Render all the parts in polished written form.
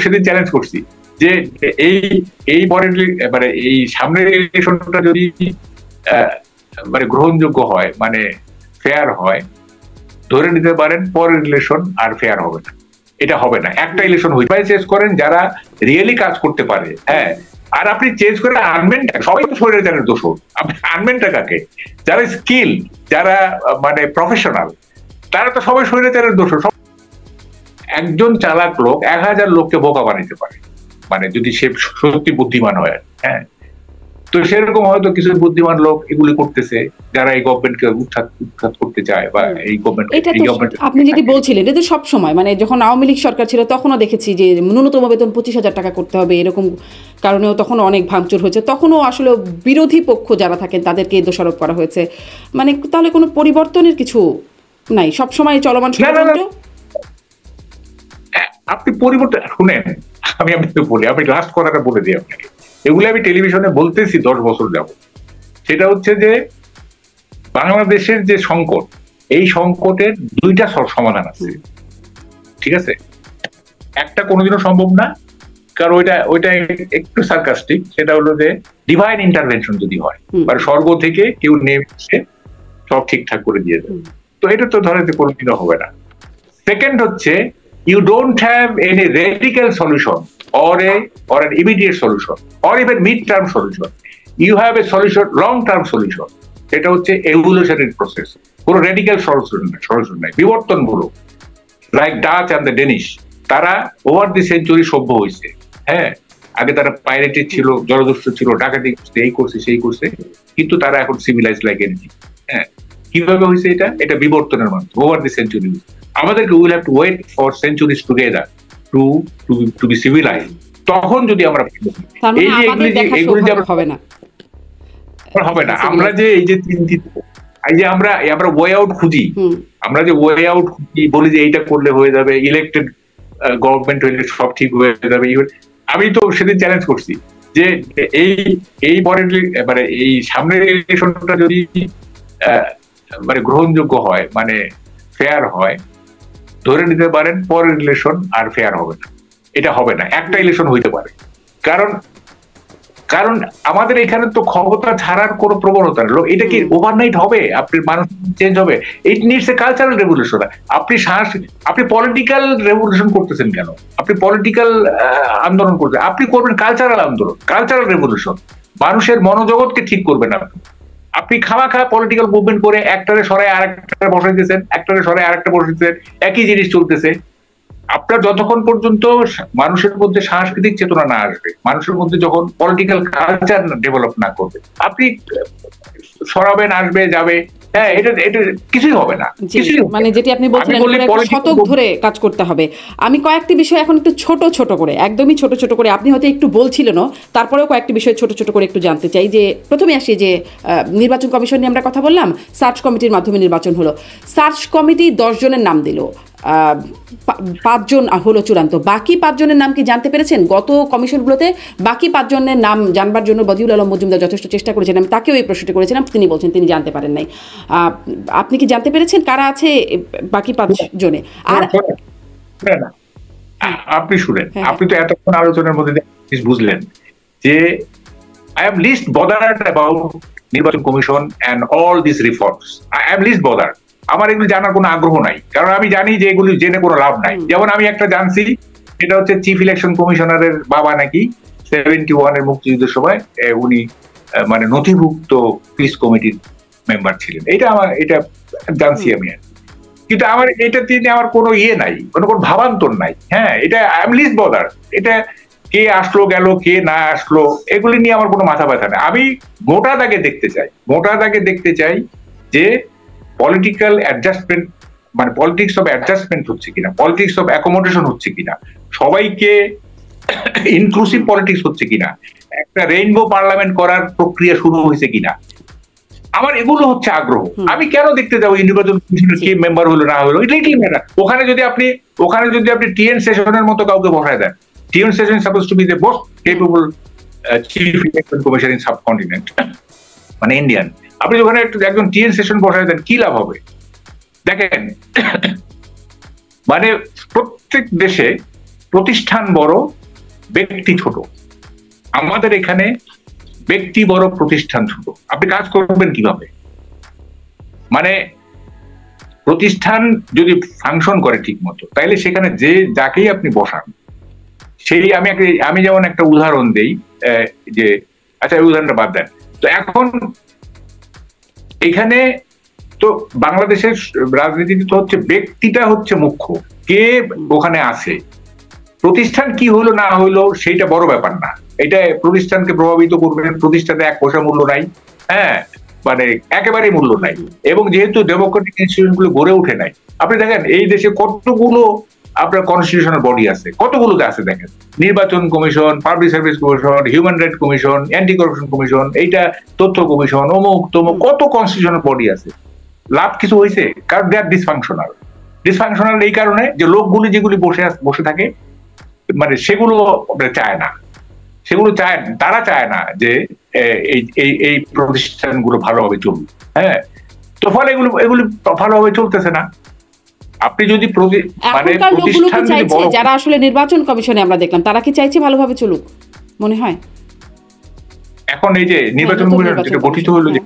সেদিন চ্যালেঞ্জ করছি যে এই এই পরের মানে এই সামনের ইলেকশনটা যদি মানে গ্রহণযোগ্য হয়, মানে ফেয়ার হয়, ধরে নিতে পারেন পরের ইলেকশন আর ফেয়ার হবে না। এটা হবে না, একটা ইলেকশন হইতে চেঞ্জ করেন যারা রিয়েলি কাজ করতে পারে। হ্যাঁ, আর আপনি চেঞ্জ করে আনবেন, সবাই তো স্বৈরাচারের দোষ, আপনি আনবেনটা কাকে? যারা স্কিল, যারা মানে প্রফেশনাল, তারা তো সবাই স্বৈরাচারের দোষ। একজন চালাক লোক 1000 লোককে বোকা বানাইতে পারে, মানে যদি সে সত্যি বুদ্ধিমান হয়। হ্যাঁ, তো সেরকম হয়তো কিছু বুদ্ধিমান লোক এগুলি করতেছে, যারা এই গভর্নমেন্টকে উৎখাত করতে চায় বা এই গভর্নমেন্ট। আপনি যেটি বলছিলেন এটা সব সময়, মানে যখন আওয়ামী লীগ সরকার ছিল তখনও দেখেছি যে ন্যূনতম বেতন 25,000 টাকা করতে হবে, এরকম কারণেও তখন অনেক ভাঙচুর হয়েছে। তখনও আসলে বিরোধী পক্ষ যারা থাকেন তাদেরকে দোষারোপ করা হয়েছে। মানে তাহলে কোনো পরিবর্তনের কিছু নাই, সব সময় চলমান ষড়যন্ত্র। আপনি পরিবর্তন শুনেন, আমি আপনাকে বলি, আমি লাস্ট কথাটা বলে দিই আপনাকে, এগুলো আমি টেলিভিশনে বলতেছি 10 বছর যাব। সেটা হচ্ছে যে বাংলাদেশের যে সংকট, এই সংকটের দুইটা সমাধান আছে, ঠিক আছে? একটা কোনোদিনও সম্ভব না, কারণ ওইটা একটু সার্কাস্টিক। সেটা হলো যে ডিভাইন ইন্টারভেনশন যদি হয়, মানে স্বর্গ থেকে কেউ নেমে সব ঠিকঠাক করে দিয়ে দেবে, তো এটা তো ধরে যে কোনোদিনও হবে না। সেকেন্ড হচ্ছে, you don't have any radical solution or an immediate solution or even mid-term solution. You have a solution, long-term solution. এটা হচ্ছে evolutionary process. কোনো radical solution নাই, বিবর্তনমূলক। Like Dutch and the Danish, তারা ওভার দি সেঞ্চুরি সভ্য হয়েছে। হ্যাঁ, আগে তারা পাইরেটেড ছিল, জলদস্যু ছিল, ডাকাতি করছে, এই করছে সেই করছে, কিন্তু তারা এখন সিভিলাইজ লাইক এনিথিং। হ্যাঁ, কিভাবে হয়েছে? এটা বিবর্তনের মাধ্যমে, ওভার দি সেঞ্চুরি। আমাদেরকে will have to wait for centuries together to be civilise. তখন যদি আমরা এই যে এগুলি যে হবে না, আমরা যে এই যে চিন্তিত, এই যে আমরা ওয়ে আউট খুঁজি, আমরা যে ওয়ে আউট খুঁজি, বলি যে এইটা করলে হয়ে যাবে, ইলেক্টেড গভর্নমেন্ট হইলে সব ঠিক হয়ে যাবে। আমি তো সেদিন চ্যালেঞ্জ করছি যে এই পরের মানে এই সামনের ইলেকশনটা যদি মানে গ্রহণযোগ্য হয়, মানে ফেয়ার হয়, ধরে নিতে পারেন পরের ইলেকশন আর ফেয়ার হবে না। এটা হবে না, একটা ইলেকশন হইতে পারে। কারণ আমাদের এখানে তো ক্ষমতা ছাড়ার কোনো প্রবণতা নেই। এটা কি ওভারনাইট হবে? আপনি মানুষ চেঞ্জ হবে? It needs a cultural revolution. আপনি পলিটিক্যাল রেভলিউশন করতেছেন কেন? আপনি পলিটিক্যাল আন্দোলন করতেন, আপনি করবেন কালচারাল আন্দোলন, কালচারাল রেভলিউশন। মানুষের মনোজগৎকে ঠিক করবেন আপনি খামাখা পলিটিক্যাল মুভমেন্ট করে একটারে সরাই আরেকটা বসাইতেছেন, একটারে সরাই আরেকটা বসাইতেছেন, একই জিনিস চলতেছে। আপনার যতক্ষণ পর্যন্ত মানুষের মধ্যে সাংস্কৃতিক চেতনা না আসবে, মানুষের মধ্যে যখন পলিটিক্যাল কালচার ডেভেলপ না করবে, আপনি সরাবেন, আসবে যাবে, হ্যাঁ, এটা কিছুই হবে না। মানে যেটি আপনি বলছিলেন শতক ধরে কাজ করতে হবে। আমি কয়েকটি বিষয় এখন একটু ছোট ছোট করে, একদমই ছোট ছোট করে, আপনি হয়তো একটু বলছিলেনও, তারপরেও কয়েকটি বিষয় ছোট ছোট করে একটু জানতে চাই। যে প্রথমে আসি যে নির্বাচন কমিশন নিয়ে আমরা কথা বললাম, সার্চ কমিটির মাধ্যমে নির্বাচন হলো। সার্চ কমিটি 10 জনের নাম দিল, 5 জন হলো চূড়ান্ত, বাকি 5 জনের নাম কি জানতে পেরেছেন? গত কমিশনগুলোতে বাকি 5 জনের নাম জানবার জন্য বদিউল আলম মজুমদার যথেষ্ট চেষ্টা করেছেন, আমি তাকেও এই প্রশ্নটি করেছিলাম, তিনি বলছেন তিনি জানতে পারেন নাই। আপনি কি জানতে পেরেছেন কারা আছে বাকি 5 জনে? আর আপনি শুনেন, আপনি তো এতক্ষণ আলোচনার মধ্যে বুঝলেন যে I am least bothered about নির্বাচন commission and all these reforms. I am least bothered. আমার এগুলো জানার কোনো আগ্রহ নাই, কারণ আমি জানি যে এগুলি জেনে কোনো লাভ নাই। যেমন আমি একটা জানছি, সেটা হচ্ছে চিফ ইলেকশন কমিশনারের বাবা নাকি 71 এর মুক্তিযুদ্ধের সময় উনি মানে নথিভুক্ত পিস কমিটির মেম্বার ছিলেন। এটা জানছি আমি, কিন্তু আমার এটা নিয়ে আমার কোনো ইয়ে নাই, কোনো ভাবান্তর নাই। হ্যাঁ, এটা আই এম লিস্ট বদার। এটা কে আসলো গেল, কে না আসলো, এগুলি নিয়ে আমার কোনো মাথা ব্যথা নেই। আমি মোটা দাগে দেখতে চাই যে পলিটিক্যাল অ্যাডজাস্টমেন্ট, মানে পলিটিক্স অফ অ্যাডজাস্টমেন্ট হচ্ছে কিনা, পলিটিক্স অফ অ্যাকোমোডেশন হচ্ছে কিনা, সবাইকে ইনক্লুসিভ পলিটিক্স হচ্ছে কিনা, একটা রেইনবো পার্লামেন্ট করার প্রক্রিয়া শুরু হয়েছে কিনা। আমার এগুলো হচ্ছে আগ্রহ। আমি কেন দেখতে যাবো নির্বাচন কমিশনের কে মেম্বার হলো না হলো, এটা লিটল ম্যাটার। ওখানে যদি আপনি টিএন সেশনের মতো কাউকে বসায় দেন, T N Seshan suppose to be the most capable chief election commission in subcontinent, মানে ইন্ডিয়ান। আপনি ওখানে একজন টিএন সেশন বসায় দেন, কি লাভ হবে? দেখেন, মানে প্রত্যেক দেশে প্রতিষ্ঠান বড়, ব্যক্তি ছোট। আমাদের এখানে ব্যক্তি বড়, প্রতিষ্ঠান ছোট। আপনি কাজ করবেন কিভাবে? মানে প্রতিষ্ঠান যদি ফাংশন করে ঠিক মতো, তাইলে সেখানে যে যাকেই আপনি বসান, সেই আমি যেমন একটা উদাহরণ দেই, যে আচ্ছা এই উদাহরণটা বাদ দেন। তো এখন এখানে তো বাংলাদেশের রাজনীতিতে তো হচ্ছে ব্যক্তিটা হচ্ছে মুখ্য, কে ওখানে আছে, প্রতিষ্ঠান কি হলো না হলো সেইটা বড় ব্যাপার না। এটা প্রতিষ্ঠানকে প্রভাবিত করবে, প্রতিষ্ঠানে এক পয়সা মূল্য নাই, হ্যাঁ, মানে একেবারেই মূল্য নাই। এবং যেহেতু ডেমোক্রেটিক ইনস্টিটিউশন গুলো গড়ে ওঠে নাই, আপনি দেখেন এই দেশে কতগুলো আপনার কনস্টিটিউশনাল বডি আছে, কতগুলোতে আছে দেখেন, নির্বাচন commission, public service commission, human right commission, anti corruption commission, এইটা তথ্য কমিশন, অমুক তমুক, কত কনস্টিটিউশনাল বডি আছে। লাভ কিছু হয়েছে? কারণ দে আর ডিসফাংশনাল। ডিসফাংশনাল এই কারণে যে লোকগুলি যেগুলি বসে থাকে, মানে সেগুলো চায় না, তারা চায় না যে এই প্রতিষ্ঠানগুলো ভালোভাবে চলবে। হ্যাঁ, তো ফলে এগুলি ভালোভাবে চলতেছে না। আপনি যদি প্রতিষ্ঠান যারা আসলে নির্বাচন কমিশনে আমরা দেখলাম, তারা কি চাইছে ভালোভাবে চলুক মনে হয়? এখন এই যে নির্বাচন কমিশন যেটা গঠিত হলো, যে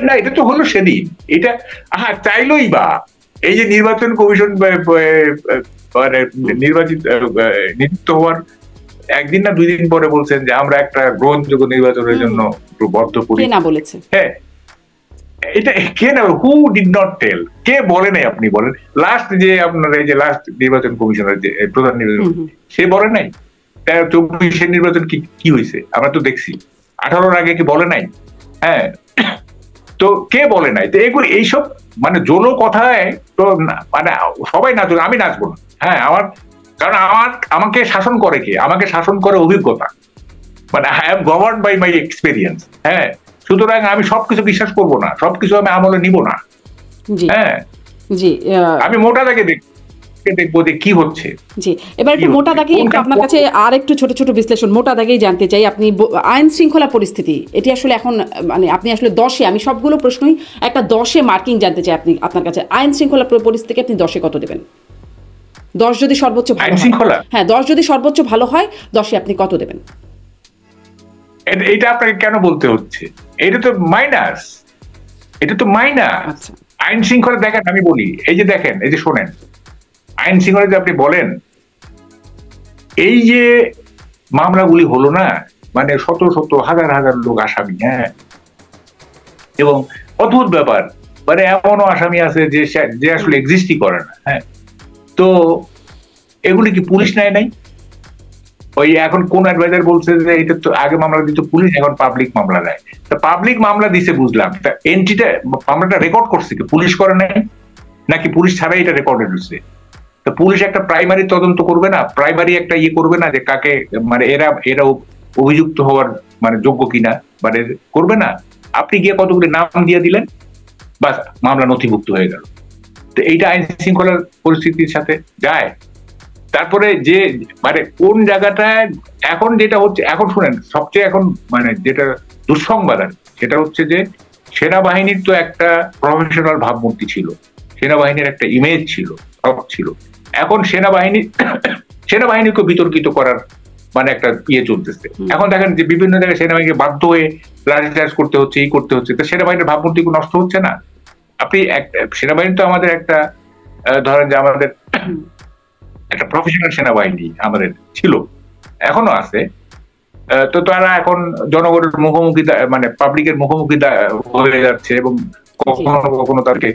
না এটা তো হলো সেদিন, এটা চাইলোই বা এই যে নির্বাচন কমিশন মানে নিযুক্ত হওয়ার একদিন না 2 দিন পরে বলছেন যে আমরা একটা গ্রহণযোগ্য নির্বাচনের জন্য বদ্ধপরি। কে না বলেছে? হ্যাঁ, এটা কে না, হু ডিড নট টেল, কে বলে নাই? আপনি বলেন, লাস্ট যে আপনার এই যে লাস্ট নির্বাচন কমিশনের যে প্রধান নির্বাচন, সে বলে নাই? 24 নির্বাচন কি হয়েছে আমরা তো দেখছি। 18 আগে কি বলে নাই? হ্যাঁ, তো কে বলে নাই? তো এগুলো এইসব মানে জোলো কথায় তো মানে সবাই নাচবে, আমি নাচবো না। হ্যাঁ, কারণ আমাকে শাসন করে কে? আমাকে শাসন করে অভিজ্ঞতা, মানে I am governed by my experience. হ্যাঁ, সুতরাং আমি সবকিছু বিশ্বাস করবো না, সবকিছু আমি আমলে নিব না। হ্যাঁ, জি, আমি মোটা দাগে দেখবো যে কি হচ্ছে। জি, এবার একটু মোটা দাগেই আপনার কাছে আর একটু ছোট ছোট বিশ্লেষণ মোটা দাগেই জানতে চাই। আপনি আইন শৃঙ্খলা পরিস্থিতি, এটি আসলে এখন মানে আপনি আসলে 10-এ, আমি সবগুলো প্রশ্নই একটা 10-এ মার্কিং জানতে চাই আপনার কাছে। আইন শৃঙ্খলা পরিস্থিতিকে আপনি 10-এ কত দেবেন? 10 যদি সর্বোচ্চ ভালো হয়, হ্যাঁ 10 যদি সর্বোচ্চ ভালো হয়, 10-এ আপনি কত দেবেন? এটা আপনাকে কেন বলতে হচ্ছে? এটা তো মাইনাস, এটা তো মাইনাস। আইন শৃঙ্খলা দেখেন, আমি বলি, এই যে দেখেন, এই যে শোনেন, আইন শৃঙ্খলা যে আপনি বলেন, এই যে মামলাগুলি হলো না, মানে শত শত হাজার হাজার লোক আসামি, হ্যাঁ, এবং অদ্ভুত ব্যাপার, মানে এমনও আসামি আছে যে আসলে এক্সিস্টই করে না। হ্যাঁ, তো এগুলি কি পুলিশ নেয় নাই? ওই এখন কোন অ্যাডভাইজার বলছে যে এটা তো আগে মামলা দিত পুলিশ, এখন পাবলিক মামলা দেয়। তা পাবলিক মামলা দিছে বুঝলাম, তা এন্ট্রিটা মামলাটা রেকর্ড করছে কি পুলিশ করে নাই, নাকি পুলিশ ছাড়াই এটা রেকর্ডেড হচ্ছে? তো পুলিশ একটা প্রাইমারি তদন্ত করবে না, প্রাইমারি একটা করবে না যে কাকে মানে এরা অভিযুক্ত হওয়ার মানে যোগ্য কিনা, মানে করবে না? আপনি গিয়ে কতগুলি নাম দিয়ে দিলেন, বাস মামলা নথিভুক্ত হয়ে গেল। তো এইটা আইন শৃঙ্খলার পরিস্থিতির সাথে যায়? তারপরে যে মানে কোন জায়গাটায় এখন যেটা হচ্ছে, এখন শুনেন, সবচেয়ে এখন মানে যেটা দুঃসংবাদ আর সেটা হচ্ছে যে সেনাবাহিনীর তো একটা প্রফেশনাল ভাবমূর্তি ছিল, সেনাবাহিনীর একটা ইমেজ ছিল, সব ছিল। এখন সেনাবাহিনীকে বিতর্কিত করার মানে একটা চলতেছে। এখন দেখেন যে বিভিন্ন জায়গায় সেনাবাহিনীকে বাধ্য হয়ে লাঠিচার্জ করতে হচ্ছে, করতে হচ্ছে। তো সেনাবাহিনীর ভাবমূর্তি নষ্ট হচ্ছে না? আপনি সেনাবাহিনী তো আমাদের একটা ধরেন যে আমাদের একটা প্রফেশনাল সেনাবাহিনী আমাদের ছিল, এখনো আছে। তো তারা এখন জনগণের মুখোমুখি মানে পাবলিকের মুখোমুখি হয়ে যাচ্ছে, এবং কখনো কখনো তাদেরকে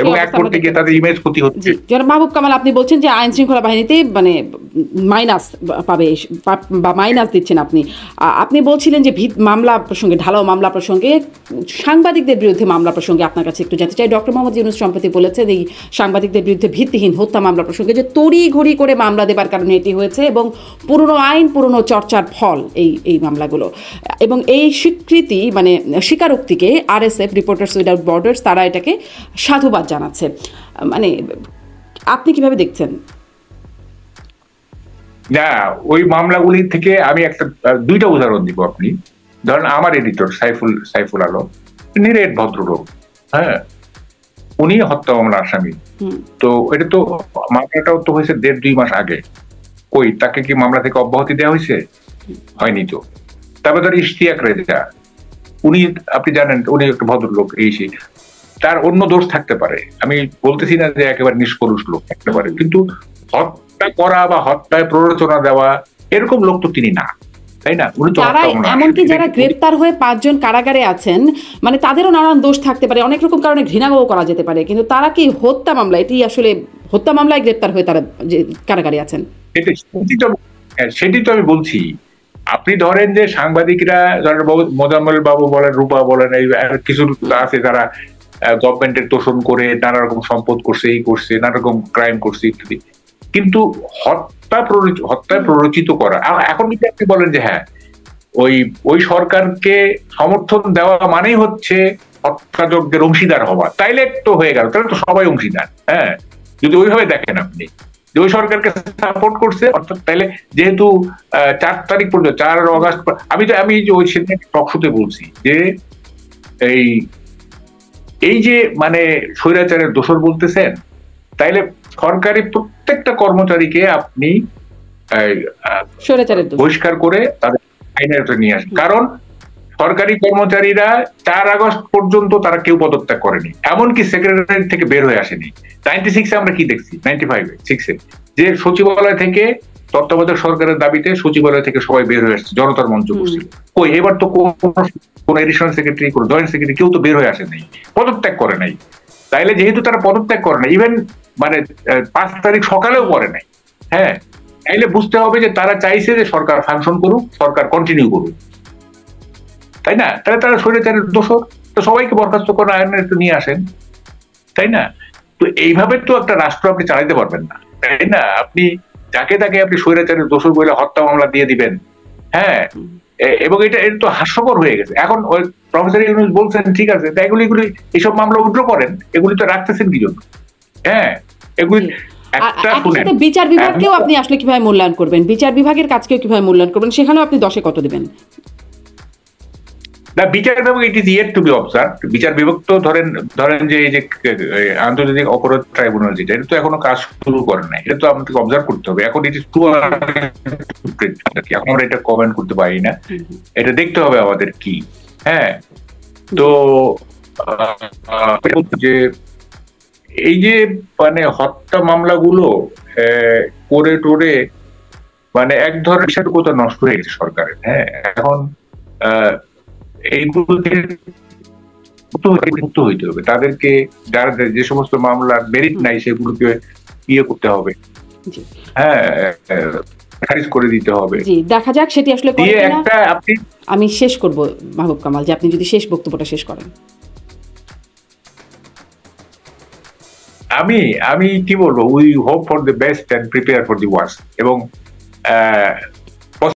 এবং এক করতে গিয়ে তাদের ইমেজ ক্ষতি হচ্ছে। মাহবুব কামাল, আপনি বলছেন যে আইন শৃঙ্খলা বাহিনীতে মানে মাইনাস পাবে বা মাইনাস দিচ্ছেন আপনি বলছিলেন যে মামলা প্রসঙ্গে, ঢালাও মামলা প্রসঙ্গে, সাংবাদিকদের বিরুদ্ধে মামলা প্রসঙ্গে আপনার কাছে একটু জানতে চাই। ডক্টর মোহাম্মদ ইউনূস সম্প্রতি বলেছে এই সাংবাদিকদের বিরুদ্ধে ভিত্তিহীন হত্যা মামলা প্রসঙ্গে যে তড়িঘড়ি করে মামলা দেবার কারণে এটি হয়েছে, এবং পুরনো আইন পুরনো চর্চার ফল এই মামলাগুলো, এবং এই স্বীকৃতি মানে স্বীকারোক্তিকে RSF, রিপোর্টার্স উইদাউট বর্ডার্স, তারা এটাকে সাধুবাদ জানাচ্ছে। মানে আপনি কিভাবে দেখছেন? না, ওই মামলাগুলি থেকে আমি একটা 2টা উদাহরণ দিব। আপনি ধরেন আমার এডিটর সাইফুল আলম, নিরেট ভদ্রলোক, হ্যাঁ, উনি হত্যা মামলার আসামি। তো এটা তো মামলাটাও তো হয়েছে 1.5-2 মাস আগে। কই তাকে কি মামলা থেকে অব্যাহতি দেওয়া হয়েছে? হয়নি তো। তারপরে ধর ইশতিয়াক রেজা, উনি আপনি জানেন উনি একটা ভদ্রলোক, এই সেই, তার অন্য দোষ থাকতে পারে, আমি বলতেছি না যে একেবারে নিষ্কলুষ লোক থাকতে পারে, কিন্তু হত্যা করা বা হত্যায় প্ররোচনা দেওয়া এরকম লোক তো তিনি না, তাই না? উনি তো এমনকি যারা গ্রেপ্তার হয়ে 5 জন কারাগারে আছেন, মানে তাদেরও নানান দোষ থাকতে পারে, অনেক রকম কারণে ঘৃণাও করা যেতে পারে, কিন্তু তারা কি হত্যা মামলা, এটি আসলে হত্যা মামলায় গ্রেপ্তার হয়ে তারা যে কারাগারে আছেন, সেটি তো আমি বলছি। আপনি ধরেন যে সাংবাদিকরা, ধরেন মোজাম্মেল বাবু বলেন, রূপা বলেন, এই কিছু আছে যারা গভর্নমেন্টের তোষণ করে নানা রকম সম্পদ করছে, এই করছে, নানা রকম ক্রাইম করছে ইত্যাদি, কিন্তু হত্যায় প্ররোচিত করা, এখন যদি আপনি বলেন যে হ্যাঁ ওই সরকারকে সমর্থন দেওয়া মানেই হচ্ছে হত্যাযজ্ঞের অংশীদার হওয়া, তাইলে তো হয়ে গেল, তাহলে তো সবাই অংশীদার। হ্যাঁ, যদি ওইভাবে দেখেন আপনি যে ওই সরকারকে সাপোর্ট করছে, অর্থাৎ তাইলে যেহেতু 4 তারিখ পর্যন্ত, 4 আগস্ট, আমি যে ওই সেদিন টক শোতে বলছি যে এই যে মানে স্বৈরাচারের দোষর বলতেছেন, তাইলে সরকারি প্রত্যেকটা কর্মচারীকে আপনি বহিষ্কার করে তাদের আইনের নিয়ে আসেন। কারণ সরকারি কর্মচারীরা 4 আগস্ট পর্যন্ত তারা কেউ পদত্যাগ করেনি, এমনকি সেক্রেটারি থেকে বের হয়ে আসেনি। 96-এ আমরা কি দেখছি, 95-6-এ যে সচিবালয় থেকে তত্ত্বাবধায়ক সরকারের দাবিতে সচিবালয় থেকে সবাই বের হয়ে আসছে, জনতার মঞ্চ করছিল। কই এবার তো কোন এডিশনাল সেক্রেটারি, কোন জয়েন্ট সেক্রেটারি কেউ তো বের হয়ে আসে নাই, পদত্যাগ করে নাই। তাইলে যেহেতু তারা পদত্যাগ করে নাই, ইভেন মানে 5 তারিখ সকালেও করে নাই, হ্যাঁ, তাইলে বুঝতে হবে যে তারা চাইছে যে সরকার ফাংশন করুক, সরকার কন্টিনিউ করুক, তাই না? তাহলে তারা স্বৈরাচারের দোষর, তো সবাইকে বরখাস্ত করে আইনের একটু নিয়ে আসেন, তাই না? তো এইভাবে তো একটা রাষ্ট্র আপনি চালাইতে পারবেন না, তাই না? আপনি যাকে তাকে আপনি স্বৈরাচারের দোষর বলে হত্যা মামলা দিয়ে দিবেন, হ্যাঁ, এবং এটা তো হাস্যকর হয়ে গেছে। এখন ওই প্রফেসর ইউনূস বলছেন ঠিক আছে, এগুলি এইসব মামলা উইথড্র করেন, এগুলি তো রাখতেছেন কি জন্য? হ্যাঁ, এগুলি বিচার বিভাগকেও আপনি আসলে কিভাবে মূল্যায়ন করবেন, বিচার বিভাগের কাজকেও কিভাবে মূল্যায়ন করবেন, সেখানেও আপনি 10-এ কত দিবেন? না, বিচার বিভাগ it is yet two B observe. বিচার বিভাগ তো ধরেন যে এই যে আন্তর্জাতিক অপরাধ ট্রাইব্যুনাল, যেটা এটা তো এখনো কাজ শুরু করে নাই, এটা তো আমাদেরকে অবজার্ভ করতে হবে। এখন ইট ইজ টু, এখন আমরা এটা কমেন্ট করতে পারি না, এটা দেখতে হবে আমাদের কি। হ্যাঁ, তো যে এই যে মানে হত্যা মামলাগুলো করে টোরে মানে এক ধরনের বিষয়টুকু নষ্ট হয়ে গেছে সরকারের। হ্যাঁ, এখন এইগুলো থেকে মুক্ত হইতে হবে, তাদেরকে যারা যে সমস্ত মামলার মেরিট নাই সেগুলোকে করতে হবে, হ্যাঁ, খারিজ করে দিতে হবে। জি, দেখা যাক সেটি আসলে করে কিনা। আমি শেষ করব মাহবুব কামাল, যে আপনি যদি শেষ বক্তব্যটা শেষ করেন। আমি কি বলবো, we hope for the best and prepare for the worst, এবং